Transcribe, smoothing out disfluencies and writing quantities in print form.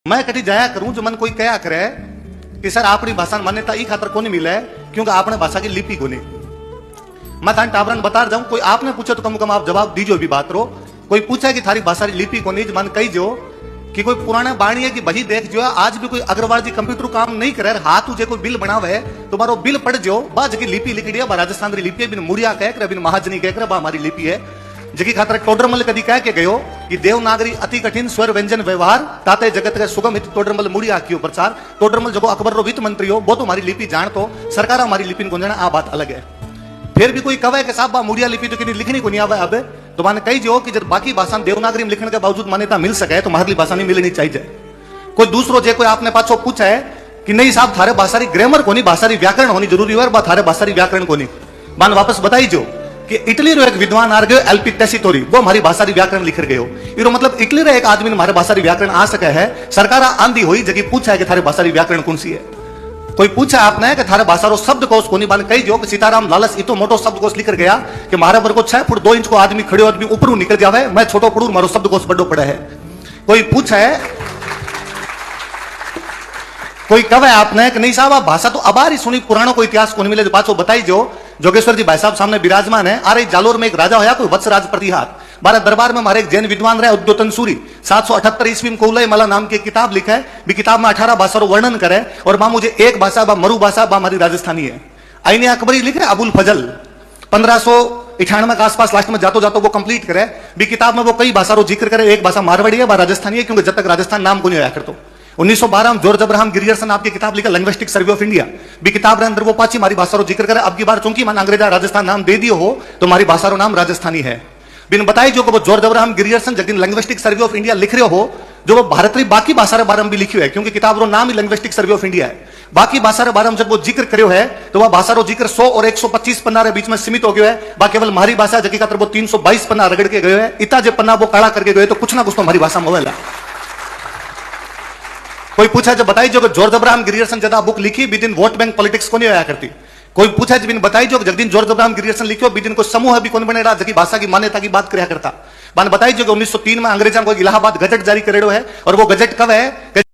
मैं कटी जाया करूं जो मन कोई कया करे कि सर आपनी भाषा मान्यता ई खातर कोनी मिले क्योंकि आपने भाषा की लिपि कोनी। मैं थाने टाबरन बता जाऊं, कोई आपने पूछे तो कम कम आप जवाब दीजो भी बात रो। कोई पूछे कि थारी भाषा की लिपि कोनी, मन कही जो कि कोई पुराने बाणी है कि भाई देख जो आज भी कोई अग्रवाल जी कंप्यूटर काम नहीं करे, हाथ तुझे कोई बिल बनावे तुम्हारो बिल पड़ जो बाज की लिपि लिखी है, राजस्थान की लिपि है, बिन मुड़िया कह कर बिन महाजनी कह कर हमारी लिपि है। जकी खातर टोडरमल कदी कह के गयो कि देवनागरी अति कठिन स्वर व्यंजन व्यवहार ताते जगत के सुगम हित टोडरमल मुड़िया कियो प्रचार। टोडरमल जगो अकबर रो वित्त मंत्री हो वो तो हमारी लिपि जान तो सरकार हमारी लिपि को जाना, आ बात अलग है। फिर भी कोई कवे के साहब मुड़िया लिपि तो किनी लिखनी को नहीं आवे अब तो माने कही जो कि जब बाकी भाषा देवनागरी में लिखने के बावजूद मान्यता मिल सके तो हमारी भाषा नहीं मिलनी चाहिए। कोई दूसरो जे कोई आपने पाछो पूछा है कि नहीं साहब थारे भाषा ग्रामर को नहीं, भाषा व्याकरण होनी जरूरी है, थारे भाषा व्याकरण को नहीं। मान वापस बताई जो कि इटली रो एक विद्वान आ गयो एलपी टेसिटोरी, वो हमारी भाषा व्याकरण लिख गयो। इरो मतलब इटली रे एक आदमी ने हमारे भाषा व्याकरण आ सके है। सरकार आंधी हुई जगह पूछा है कि थारे भाषा व्याकरण कौन सी है। कोई पूछा आपने कि थारे भाषा रो शब्दकोश कोनी, बान कही जो कि सीताराम लालच इतो मोटो शब्दकोश लिख गया कि मारे वर को 6 फुट 2 इंच को आदमी खड़े आदमी ऊपर निकल जावे, मैं छोटो पड़ू मारो शब्दकोश बड़ो पड़े है। कोई पूछा है, कोई कहे आपने कि नहीं साहब भाषा तो अबार ही सुनी, पुराणों को इतिहास को नहीं मिले। पाछो बताई जो जोगेश्वर जी भाई साहब सामने विराजमान है। आ रही जालोर में एक राजा होया कोई वत्सराज प्रतिहार, भारत दरबार में हमारे एक जैन विद्वान रहे उद्योतन सूरी 778 ईस्वी में कौलय मला नाम की किताब लिखा है। भी किताब में 18 भाषा वर्णन करे और मां मुझे एक भाषा बा मरु भाषा बा हमारी राजस्थानी है। आईने अकबरी लिखे अबुल फजल 1598 के आसपास लास्ट में जातो जातो वो कंप्लीट करे। भी किताब में वो कई भाषा रो जिक्र करे, एक भाषा मारवाड़ी है, राजस्थानी है, क्योंकि जब तक राजस्थान नाम को नहीं आया करतो। 1912 में जॉर्ज अब्राहम गिरियर्सन आपकी किताब लिखा लिंग्विस्टिक सर्वे ऑफ इंडिया, भी किताब के अंदर वो पाची हमारी भाषा रो जिक्र करे। अब की बार चूंकि मान अंग्रेजा राजस्थान नाम दे दियो हो तो हमारी भाषा रो नाम राजस्थानी है। बिन बताई जो वो जॉर्ज अब्राहम गिरियर्सन जब लिंग्विस्टिक सर्वे ऑफ इंडिया लिख रहे हो जो वो भारत की बाकी भाषा रे बारे में भी लिखियो है, क्योंकि किताब रो नाम ही लिंग्विस्टिक सर्वे ऑफ इंडिया है। बाकी भाषा रे बारे में जब वो जिक्र करियो है तो वह भाषा रो जिक्र 100 और 125 पन्ना रे बीच में सीमित हो गयो है। बाकी केवल हमारी भाषा जकी खातर वो 322 पन्ना रगड़ के गयो है। इतना जो पन्ना वो काला करके गए तो कुछ ना कुछ तो हमारी भाषा में होवेला। कोई पूछा जब बताई जो जॉर्ज अब्राहम गिरियर्सन जदा बुक लिखी बिदिन वोट बैंक पॉलिटिक्स को नहीं आया करती। कोई पूछा जब बताई जो जगदीन जॉर्ज अब्राहम गिरियर्सन लिखो बिदिन को समूह भी कौन बनेगा जबकि भाषा की मान्यता की बात करया करता। मान बताई जो 1903 में अंग्रेजों को इलाहाबाद गजट जारी करेड़ो है और वो गजट कब है